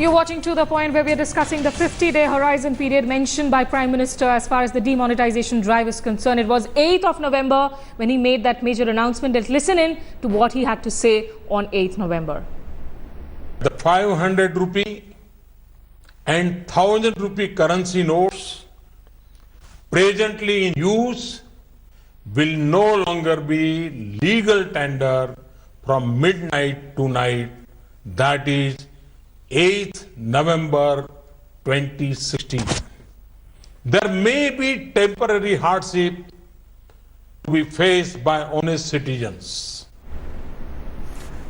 You're watching To The Point, where we're discussing the 50-day horizon period mentioned by Prime Minister as far as the demonetization drive is concerned. It was 8th of November when he made that major announcement. Let's listen in to what he had to say on 8th November. The 500 rupee and 1000 rupee currency notes presently in use will no longer be legal tender from midnight to night, that is 8th November 2016. There may be temporary hardship to be faced by honest citizens.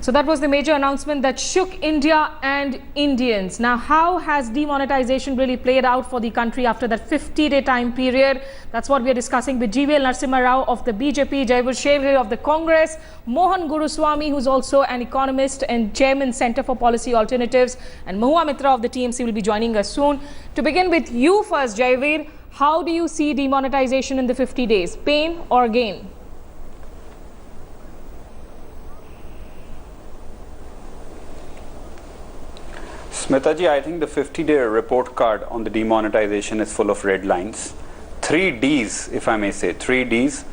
So that was the major announcement that shook India and Indians. Now, how has demonetization really played out for the country after that 50-day time period? That's what we are discussing with Jaiveer Narasimha Rao of the BJP, Jaiveer Shergill of the Congress, Mohan Guruswamy, who's also an economist and chairman, Center for Policy Alternatives, and Mahua Mitra of the TMC will be joining us soon. To begin with you first, Jaiveer, how do you see demonetization in the 50 days? Pain or gain? Smitaji, I think the 50-day report card on the demonetization is full of red lines. 3 Ds, if I may say, 3 Ds,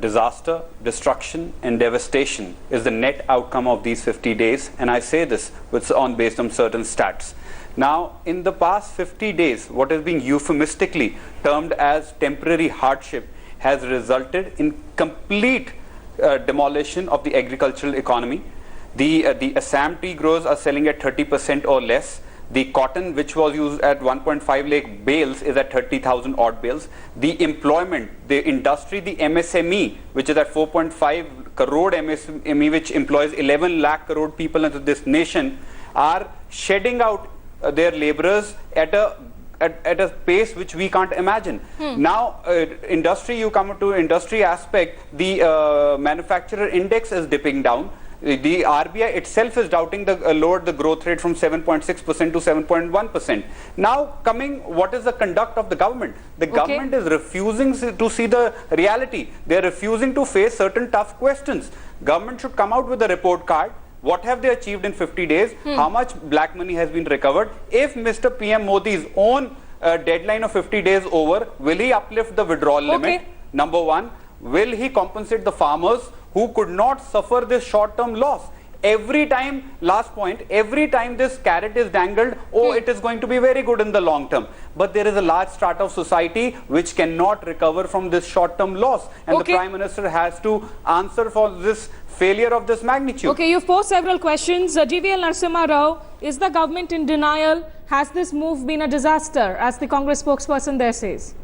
disaster, destruction and devastation is the net outcome of these 50 days. And I say this based on certain stats. Now, in the past 50 days, what is being euphemistically termed as temporary hardship has resulted in complete demolition of the agricultural economy. The Assam tea growers are selling at 30% or less. The cotton, which was used at 1.5 lakh bales, is at 30,000 odd bales. The employment, the industry, the MSME, which is at 4.5 crore MSME, which employs 11 lakh crore people into this nation, are shedding out their laborers at a pace which we can't imagine. Now, industry, you come to industry aspect, the manufacturer index is dipping down. The RBI itself is doubting lowered the growth rate from 7.6% to 7.1%. Now, what is the conduct of the government? The government is refusing to see the reality. They are refusing to face certain tough questions. Government should come out with a report card. What have they achieved in 50 days? How much black money has been recovered? If Mr. PM Modi's own deadline of 50 days over, will he uplift the withdrawal limit? Number one. Will he compensate the farmers who could not suffer this short-term loss? Every time, last point, every time this carrot is dangled, it is going to be very good in the long term. But there is a large strata of society which cannot recover from this short-term loss. And the Prime Minister has to answer for this failure of this magnitude. Okay, you've posed several questions. Jaiveer Narasimha Rao, is the government in denial? Has this move been a disaster, as the Congress spokesperson there says?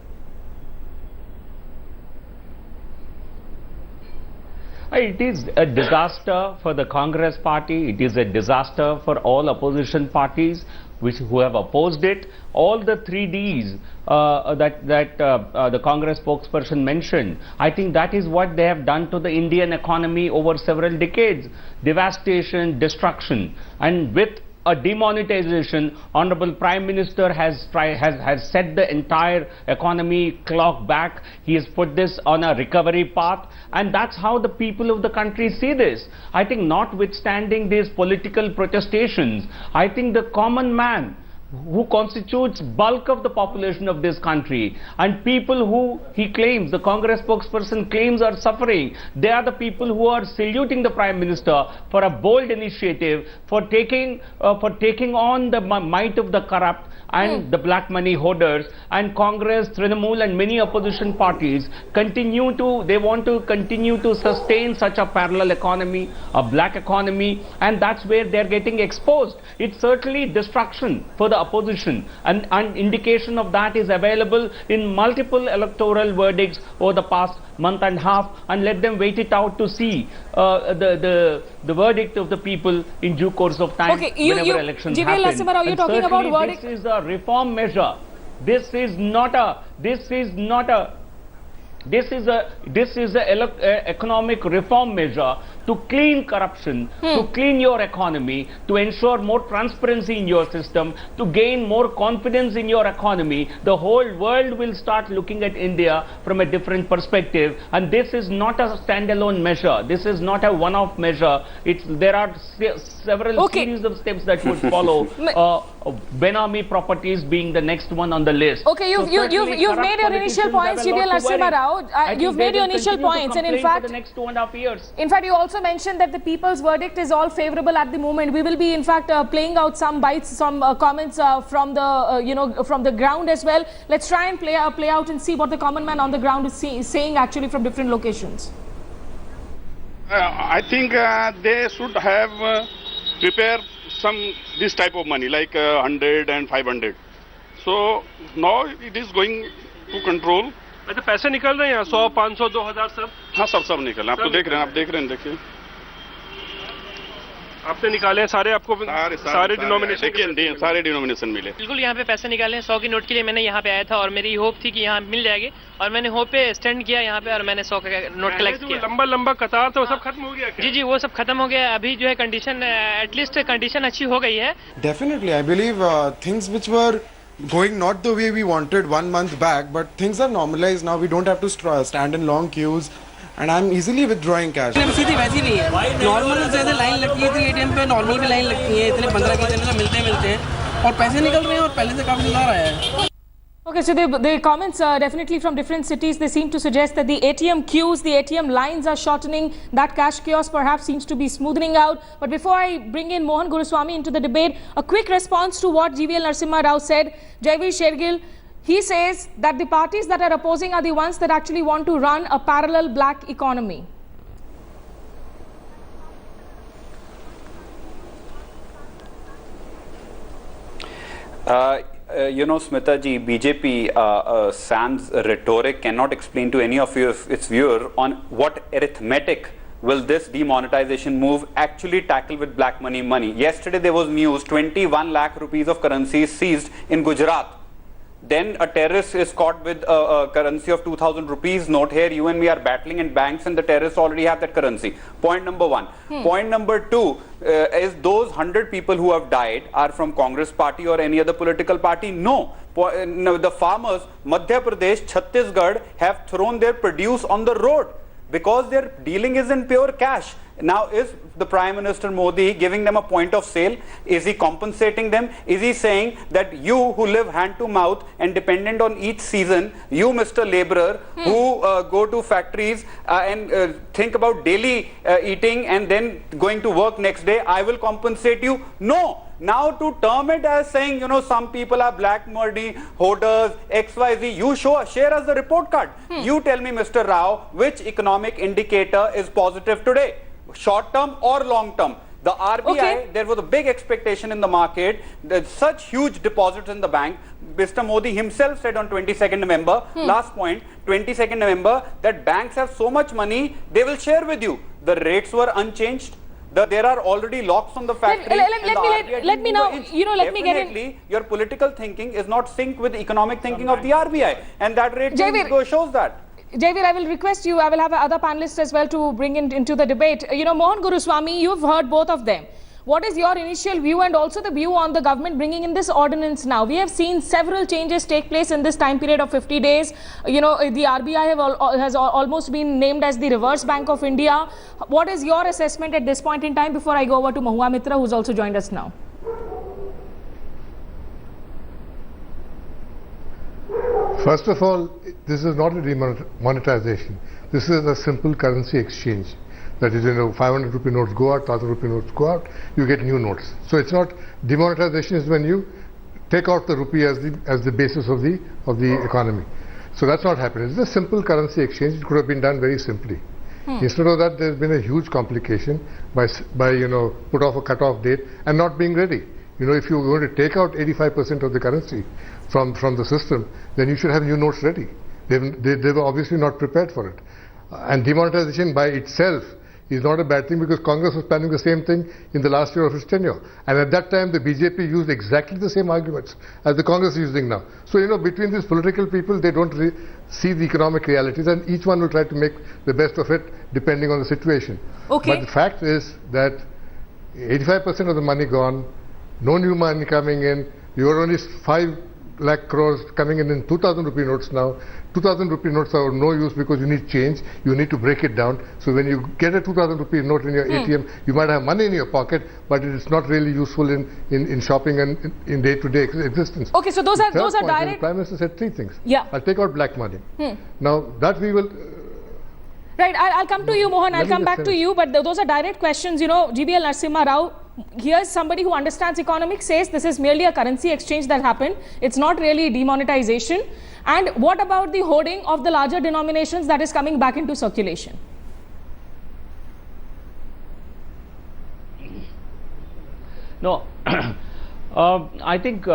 It is a disaster for the Congress party. It is a disaster for all opposition parties who have opposed it. All the 3 Ds that the Congress spokesperson mentioned, I think that is what they have done to the Indian economy over several decades. Devastation, destruction. And with a demonetization, Honorable Prime Minister has set the entire economy clock back. He has put this on a recovery path, and that's how the people of the country see this. I think notwithstanding these political protestations, I think the common man, who constitutes bulk of the population of this country, and people who he claims, the Congress spokesperson claims, are suffering, they are the people who are saluting the Prime Minister for a bold initiative, for taking on the might of the corrupt and the black money hoarders. And Congress, Trinamool and many opposition parties they want to continue to sustain such a parallel economy, a black economy, and that's where they're getting exposed. It's certainly destruction for the opposition, and an indication of that is available in multiple electoral verdicts over the past month and a half, and let them wait it out to see the verdict of the people in due course of time, whenever elections happen. You're talking about verdict. This is a reform measure. This is not a This is a economic reform measure to clean corruption, to clean your economy, to ensure more transparency in your system, to gain more confidence in your economy. The whole world will start looking at India from a different perspective, and this is not a standalone measure. This is not a one-off measure. There are several series of steps that would follow. Benami properties being the next one on the list. Okay, you've made your initial points, Jaiveer Narasimha Rao. You've made your initial points, and in fact, the next 2.5 years. In fact, you also mentioned that the people's verdict is all favourable at the moment. We will be, in fact, playing out some bites, some comments from the from the ground as well. Let's try and play out and see what the common man on the ground is saying actually from different locations. I think they should have prepared this type of money like 100 and 500. So now it is going to control. अच्छा पैसे निकल रहे हैं यहाँ 100, 500, 2000 सब? हाँ सब निकल रहे हैं. आप तो देख रहे हैं, देखिए. आपने निकाले हैं सारे, आपको सारे डिनोमिनेशन देखिए, सारे डिनोमिनेशन मिले. बिल्कुल यहाँ पे पैसे निकाले हैं. 100 की नोट के लिए मैंने यहाँ पे आया था और मेरी होप थी कि यहाँ मिल जाएगी, और मैंने होप पे स्टैंड किया यहाँ पे और मैंने 100 का नोट कलेक्ट किया. लंबा कतार था वो सब खत्म हो गया क्या? जी वो सब खत्म हो गया. अभी जो है कंडीशन, एटलीस्ट कंडीशन अच्छी हो गई है. Definitely, I believe things which were going not the way we wanted 1 month back, but things are normalized now. We don't have to stand in long queues, and I'm easily withdrawing cash. सीधी वैसी नहीं है. Normal जैसे line लगती है ATM पे, normal भी line लगती है. इतने 15 के इतने मिलते हैं और पैसे निकल रहे हैं और पहले से काफी सुधार आया है. Okay, so the comments definitely from different cities, they seem to suggest that the ATM queues, the ATM lines are shortening, that cash chaos perhaps seems to be smoothening out. But before I bring in Mohan Guruswamy into the debate, a quick response to what Jaiveer Narasimha Rao said. Jaiveer, Shergill, he says that the parties that are opposing are the ones that actually want to run a parallel black economy. Smita ji, BJP sans rhetoric cannot explain to any of its viewers on what arithmetic will this demonetization move actually tackle with black money. Yesterday there was news 21 lakh rupees of currency seized in Gujarat. Then a terrorist is caught with a currency of 2000 rupees note. Here you and me are battling in banks and the terrorists already have that currency. Point number one. Point number two is those 100 people who have died are from Congress party or any other political party? No. The farmers, Madhya Pradesh, Chhattisgarh have thrown their produce on the road because their dealing is in pure cash. Now, is the Prime Minister Modi giving them a point of sale? Is he compensating them? Is he saying that you who live hand to mouth and dependent on each season, you Mr. Labourer who go to factories and think about daily eating and then going to work next day, I will compensate you? No. Now to term it as saying, some people are black money hoarders, XYZ, you share us the report card. You tell me, Mr. Rao, which economic indicator is positive today? Short term or long term? The RBI, there was a big expectation in the market. There's such huge deposits in the bank. Mr. Modi himself said on 22nd November, last point, 22nd November, that banks have so much money, they will share with you. The rates were unchanged. There are already locks on the factory. Let me now, let me get in. Your political thinking is not synced with the economic thinking of the RBI. And that rate shows that. Jaiveer, I will request you, I will have other panelists as well to bring into the debate. Mohan Guruswamy, you've heard both of them. What is your initial view and also the view on the government bringing in this ordinance now? We have seen several changes take place in this time period of 50 days. The RBI has almost been named as the Reserve Bank of India. What is your assessment at this point in time before I go over to Mahua Mitra, who's also joined us now? First of all, this is not a demonetization. This is a simple currency exchange. That is, 500 rupee notes go out, 1000 rupee notes go out, you get new notes. So it's not, demonetization is when you take out the rupee as the basis of the economy. So that's not happening. It's a simple currency exchange. It could have been done very simply. Instead of that, there's been a huge complication by put off a cut-off date and not being ready. If you're going to take out 85% of the currency from the system, then you should have new notes ready. They were obviously not prepared for it. And demonetization by itself is not a bad thing, because Congress was planning the same thing in the last year of its tenure. And at that time, the BJP used exactly the same arguments as the Congress is using now. So, you know, between these political people, they don't see the economic realities, and each one will try to make the best of it depending on the situation. Okay. But the fact is that 85% of the money gone, no new money coming in. You are only 5 lakh crores coming in 2,000 rupee notes now. 2,000 rupee notes are of no use because you need change. You need to break it down. So when you get a 2,000 rupee note in your ATM, you might have money in your pocket, but it is not really useful in shopping and in day-to-day existence. Okay, so those are direct. The Prime Minister said 3 things. Yeah. I'll take out black money. Now that we will. Right, I'll come to you, Mohan. I'll come back to you, but those are direct questions. You know, GBL Narasimha Rao, here's somebody who understands economics, says this is merely a currency exchange that happened. It's not really demonetization. And what about the hoarding of the larger denominations that is coming back into circulation? No, I think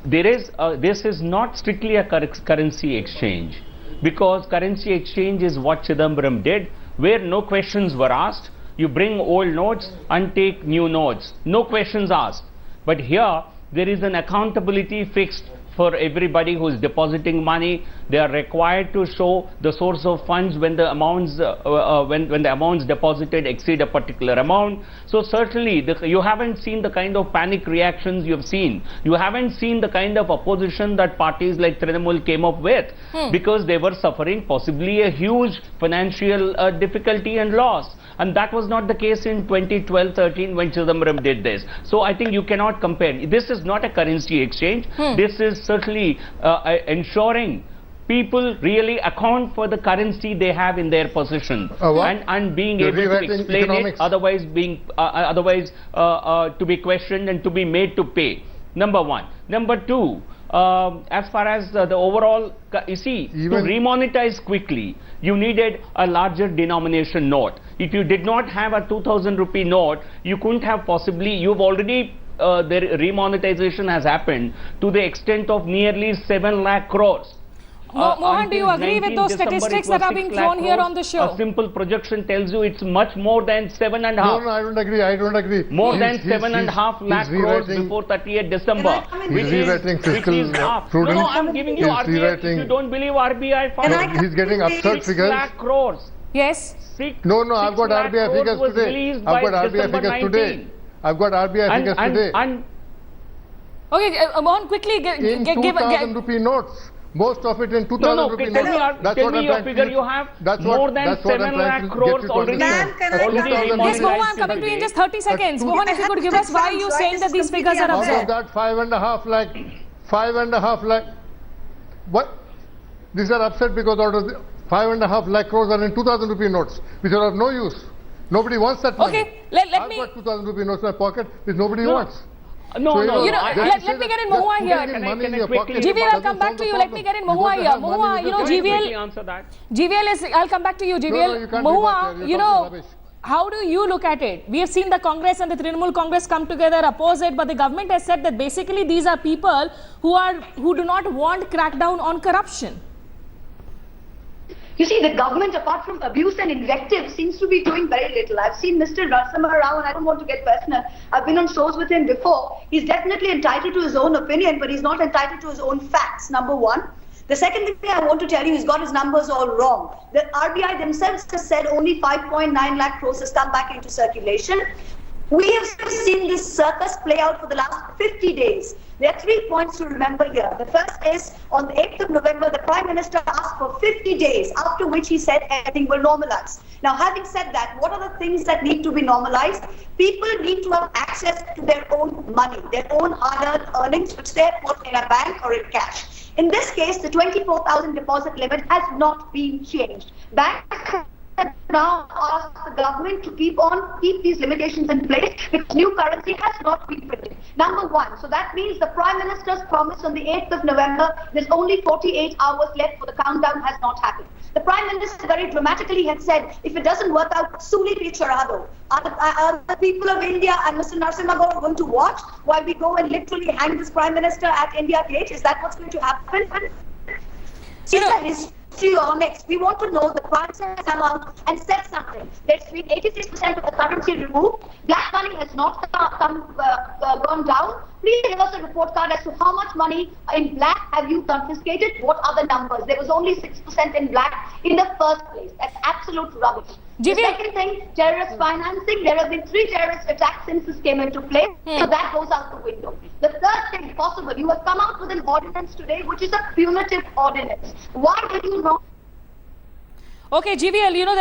this is not strictly a currency exchange, because currency exchange is what Chidambaram did, where no questions were asked. You bring old notes and take new notes, no questions asked. But here there is an accountability fixed for everybody who is depositing money. They are required to show the source of funds when the amounts when the amounts deposited exceed a particular amount. So certainly you haven't seen the kind of panic reactions you have seen. You haven't seen the kind of opposition that parties like Trinamool came up with, because they were suffering possibly a huge financial difficulty and loss. And that was not the case in 2012-13 when Chidambaram did this. So I think you cannot compare. This is not a currency exchange. This is certainly ensuring people really account for the currency they have in their possession, and being able to explain economics. It, otherwise to be questioned and to be made to pay. Number one. Number two, as far as the overall, you see, to remonetize quickly, you needed a larger denomination note. If you did not have a 2,000 rupee note, you couldn't have possibly, you've already, the remonetization has happened to the extent of nearly 7 lakh crores. Mohan, do you agree with those statistics that are being thrown here on the show? A simple projection tells you it's much more than 7.5. No, I don't agree. I don't agree. More than 7.5 lakh crores before 30th December. He's rewriting fiscal prudence. No, I'm giving you RBI. If you don't believe RBI, he's getting absurd figures. 6 lakh crores. Yes. No, I've got RBI figures today. I've got RBI figures today. I've got RBI figures today. Okay, Mohan, quickly give 2,000 rupee notes. Most of it in 2,000 rupee notes. Tell me your figure. You have more than 7 lakh crores already. Yes, Mohan, I'm coming to you in just 30 seconds. Mohan, if you could give us why you're saying that these figures are absurd. Out of that 5.5 lakh, what? These are upset because out of the 5.5 lakh crores are in 2,000 rupee notes, which are of no use. Nobody wants that money. Okay, let me... I've got 2,000 rupee notes in my pocket, which nobody wants. No. You know, let me get in Mahua here. Jaiveer, I'll come back to you. Let me get in Mahua here. Mahua, you know, GVL is, I'll come back to you, GVL. Mahua, you know, how do you look at it? We have seen the Congress and the Trinamool Congress come together, oppose it, but the government has said that basically these are people who do not want crackdown on corruption. You see, the government, apart from abuse and invective, seems to be doing very little. I've seen Mr. Narasimha Rao, and I don't want to get personal. I've been on shows with him before. He's definitely entitled to his own opinion, but he's not entitled to his own facts, number one. The second thing I want to tell you, he's got his numbers all wrong. The RBI themselves has said only 5.9 lakh crores has come back into circulation. We have seen this circus play out for the last 50 days. There are 3 points to remember here. The first is, on the 8th of November, the Prime Minister asked for 50 days, after which he said everything will normalize. Now, having said that, what are the things that need to be normalized? People need to have access to their own money, their own hard-earned earnings, which they put in a bank or in cash. In this case, the 24,000 deposit limit has not been changed. Banks now ask the government to keep these limitations in place because new currency has not been printed. Number one, so that means the Prime Minister's promise on the 8th of November, there's only 48 hours left for the countdown, has not happened. The Prime Minister very dramatically had said, if it doesn't work out, Suli Picharado. Are the people of India and Mr. Narasimha Rao going to watch while we go and literally hang this Prime Minister at India Gate? Is that what's going to happen? or next. We want to know the Prime Minister has come out and said something. There's been 86% of the currency removed. Black money has not gone down. Please give us a report card as to how much money in black have you confiscated. What are the numbers? There was only 6% in black in the first place. That's absolute rubbish. The second thing, terrorist financing. There have been 3 terrorist attacks since this came into play. So that goes out the window. The third thing possible, you have come out with an ordinance today which is a punitive ordinance. Why did you not? Okay, GVL, you know,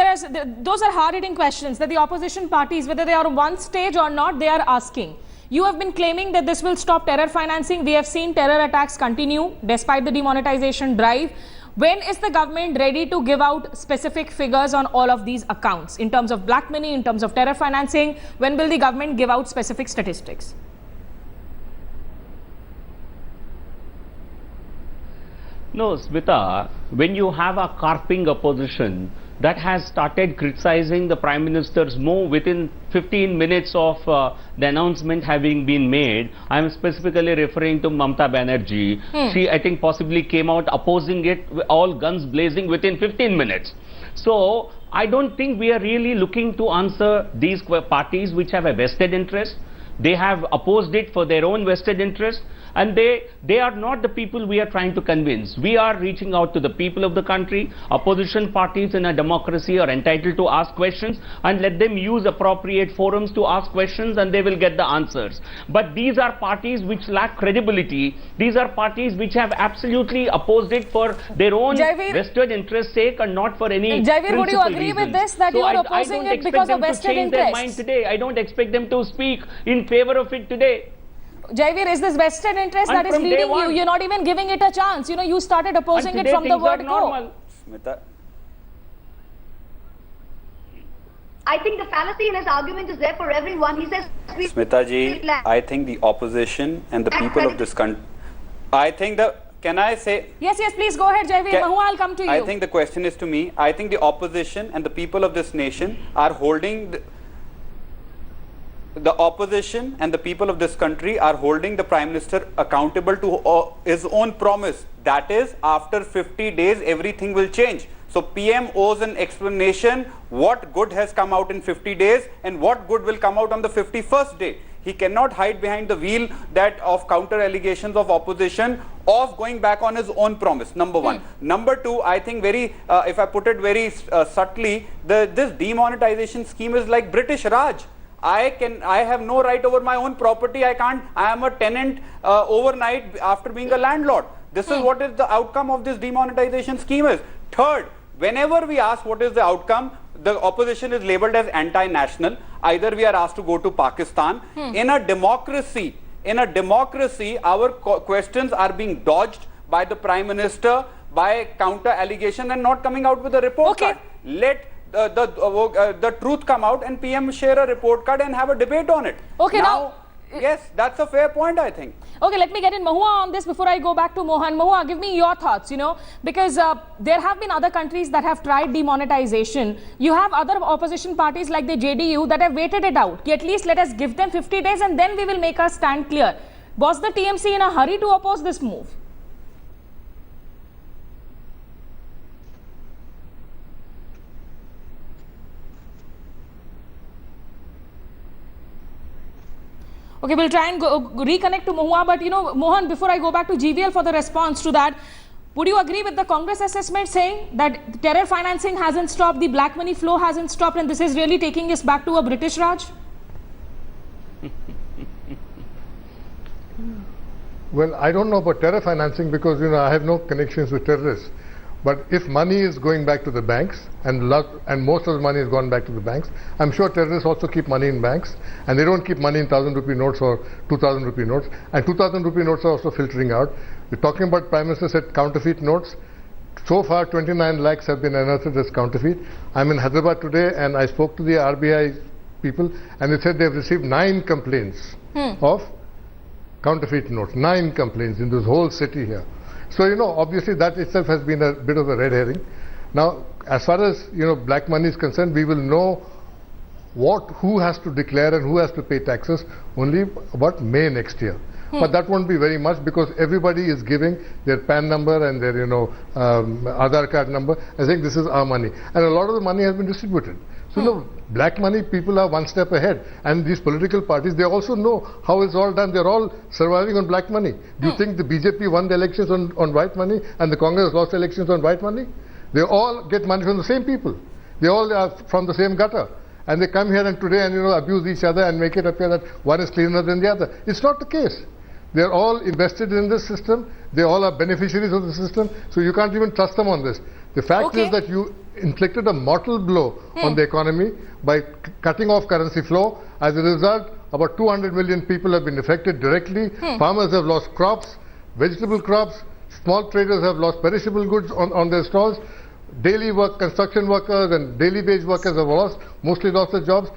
those are hard-hitting questions that the opposition parties, whether they are on one stage or not, they are asking. You have been claiming that this will stop terror financing. We have seen terror attacks continue despite the demonetization drive. When is the government ready to give out specific figures on all of these accounts in terms of black money, in terms of terror financing? When will the government give out specific statistics? No, Smita, when you have a carping opposition that has started criticizing the Prime Minister's move within 15 minutes of the announcement having been made, I am specifically referring to Mamata Banerjee. She, I think, possibly came out opposing it, all guns blazing within 15 minutes. So, I don't think we are really looking to answer these parties which have a vested interest. They have opposed it for their own vested interest, and they are not the people we are trying to convince. We are reaching out to the people of the country. Opposition parties in a democracy are entitled to ask questions, and let them use appropriate forums to ask questions, and they will get the answers. But these are parties which lack credibility. These are parties which have absolutely opposed it for their own vested interest sake and not for any Jaiveer, would you agree with this, that you are opposing it because of vested interests? Mind today. I don't expect them to speak in favor of it today. Jaiveer, is this vested interest that is leading you? You're not even giving it a chance. You know, you started opposing it from the word go. Smita, I think the fallacy in his argument is there for everyone. He says, Smita ji, I think the opposition and the people of this country, I think the, can I say? Yes, please go ahead, Jaiveer. Mahua, I'll come to you. I think the question is to me. I think the opposition and the people of this nation are holding the opposition and the people of this country are holding the Prime Minister accountable to his own promise. That is, after 50 days, everything will change. So PM owes an explanation what good has come out in 50 days and what good will come out on the 51st day. He cannot hide behind the wheel that of counter allegations of opposition of going back on his own promise. Number one. Number two, I think very, if I put it very subtly, this demonetization scheme is like British Raj. I have no right over my own property. I am a tenant overnight after being a landlord. This is what is the outcome of this demonetization scheme is. Third, whenever we ask what is the outcome, the opposition is labeled as anti-national. Either we are asked to go to Pakistan. In a democracy, our questions are being dodged by the Prime Minister, by counter allegation and not coming out with a report card. Let the truth come out and PM share a report card and have a debate on it. Okay, now yes, that's a fair point, I think. Okay, let me get in Mahua on this before I go back to Mohan. Mahua, give me your thoughts, because there have been other countries that have tried demonetization. You have other opposition parties like the JDU that have waited it out. At least let us give them 50 days and then we will make our stand clear. Was the TMC in a hurry to oppose this move? Okay, we'll try and reconnect to Mahua, but Mohan, before I go back to GVL for the response to that, would you agree with the Congress assessment saying that terror financing hasn't stopped, the black money flow hasn't stopped, and this is really taking us back to a British Raj? Well, I don't know about terror financing because, I have no connections with terrorists. But if money is going back to the banks, and most of the money has gone back to the banks, I'm sure terrorists also keep money in banks, and they don't keep money in 1,000 rupee notes or 2,000 rupee notes, and 2,000 rupee notes are also filtering out. We're talking about Prime Minister said counterfeit notes. So far, 29 lakhs have been unearthed as counterfeit. I'm in Hyderabad today, and I spoke to the RBI people, and they said they've received 9 complaints of counterfeit notes. 9 complaints in this whole city here. So, obviously that itself has been a bit of a red herring. Now, as far as, black money is concerned, we will know who has to declare and who has to pay taxes only about May next year. but that won't be very much because everybody is giving their PAN number and their, Aadhaar card number and saying this is our money. And a lot of the money has been distributed. So no, black money, people are one step ahead. And these political parties, they also know how it's all done. They're all surviving on black money. Do you think the BJP won the elections on white money and the Congress lost elections on white money? They all get money from the same people. They all are from the same gutter. And they come here and today and abuse each other and make it appear that one is cleaner than the other. It's not the case. They're all invested in this system. They all are beneficiaries of the system. So you can't even trust them on this. The fact is that you inflicted a mortal blow on the economy by cutting off currency flow. As a result, about 200 million people have been affected directly. Farmers have lost crops, vegetable crops. Small traders have lost perishable goods on their stalls. Daily work, construction workers and daily wage workers have mostly lost their jobs.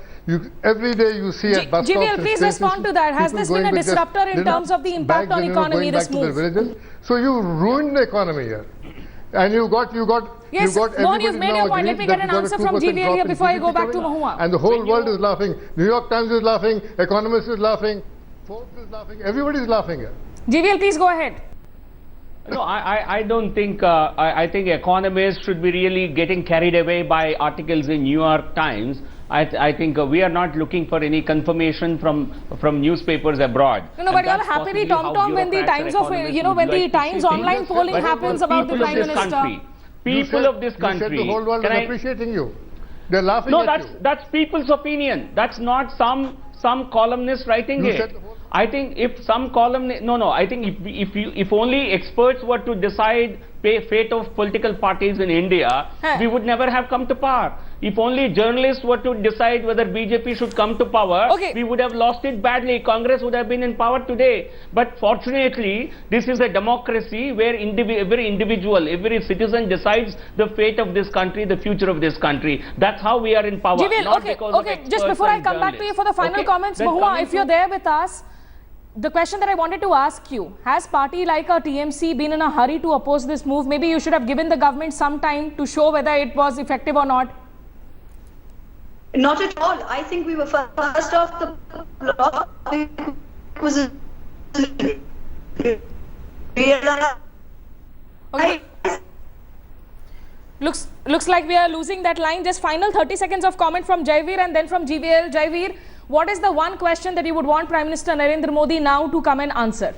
Every day you see at bus stops. Jaiveer, please respond to that. Has this been a disruptor in terms of the impact on economy, this move? So you ruined the economy here. And you got yes, Mohan, you've made your point. Let me get an answer from Jaiveer here before I go back to Mahua. And the whole world is laughing. New York Times is laughing. Economist is laughing. Forbes is laughing. Everybody is laughing here. Jaiveer, please go ahead. No, I don't think, I think economists should be really getting carried away by articles in New York Times. I think we are not looking for any confirmation from newspapers abroad. No, but you all happily tom-tom when the Times of, when the Times online polling happens about the Prime Minister. People of this country. You said the whole world is appreciating you. They're laughing at you. No, that's people's opinion. That's not some columnist writing it. I think if some columnist, I think if only experts were to decide fate of political parties in India, we would never have come to power. If only journalists were to decide whether BJP should come to power, we would have lost it badly. Congress would have been in power today. But fortunately, this is a democracy where every individual, every citizen decides the fate of this country, the future of this country. That's how we are in power. Jaiveer, just before I come back to you for the final comments, Mahua, if you're there with us, the question that I wanted to ask you, has party like a TMC been in a hurry to oppose this move? Maybe you should have given the government some time to show whether it was effective or not. Not at all. I think we were first off the block. It was okay. Looks like we are losing that line. Just final 30 seconds of comment from Jaiveer and then from GVL. Jaiveer, what is the one question that you would want Prime Minister Narendra Modi now to come and answer?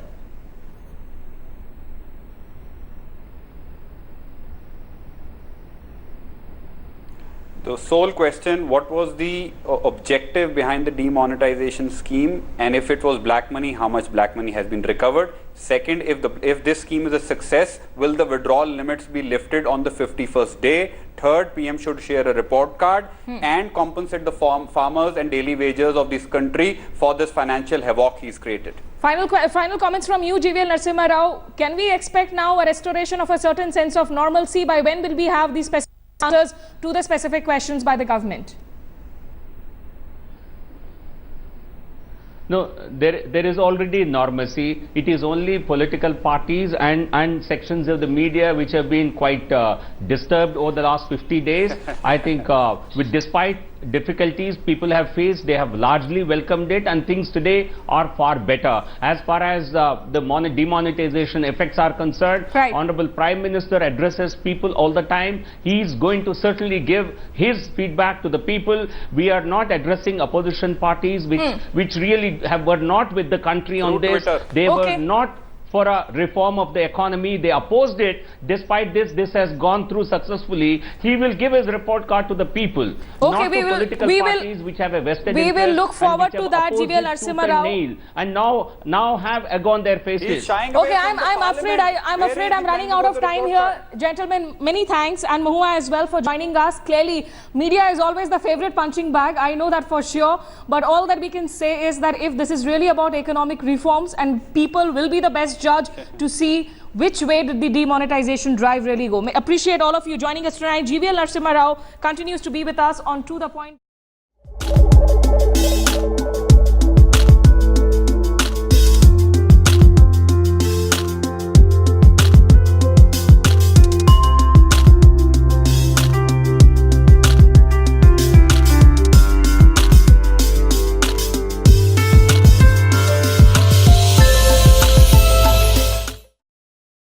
The sole question, what was the objective behind the demonetization scheme, and if it was black money, how much black money has been recovered? Second, if this scheme is a success, will the withdrawal limits be lifted on the 51st day? Third, PM should share a report card and compensate the farmers and daily wagers of this country for this financial havoc he's created. Final comments from you, GVL Narasimha Rao. Can we expect now a restoration of a certain sense of normalcy? By when will we have these specific answers to the specific questions by the government? No, there is already normalcy. It is only political parties and sections of the media which have been quite disturbed over the last 50 days. I think despite difficulties people have faced, they have largely welcomed it, and things today are far better. As far as the demonetization effects are concerned, Honorable Prime Minister addresses people all the time. He is going to certainly give his feedback to the people. We are not addressing opposition parties which really were not with the country on this. They were not for a reform of the economy. They opposed it. Despite this has gone through successfully. He will give his report card to the people, not to political parties which have a vested interest. We will look forward to that, GVL Narasimha Rao. And now have egg on their faces. Okay, I'm afraid I'm running out of time here. Gentlemen, many thanks, and Mahua as well for joining us. Clearly, media is always the favorite punching bag. I know that for sure. But all that we can say is that if this is really about economic reforms, and people will be the best judge to see which way did the demonetization drive really go. Appreciate all of you joining us tonight. GVL Narasimha Rao continues to be with us on To The Point.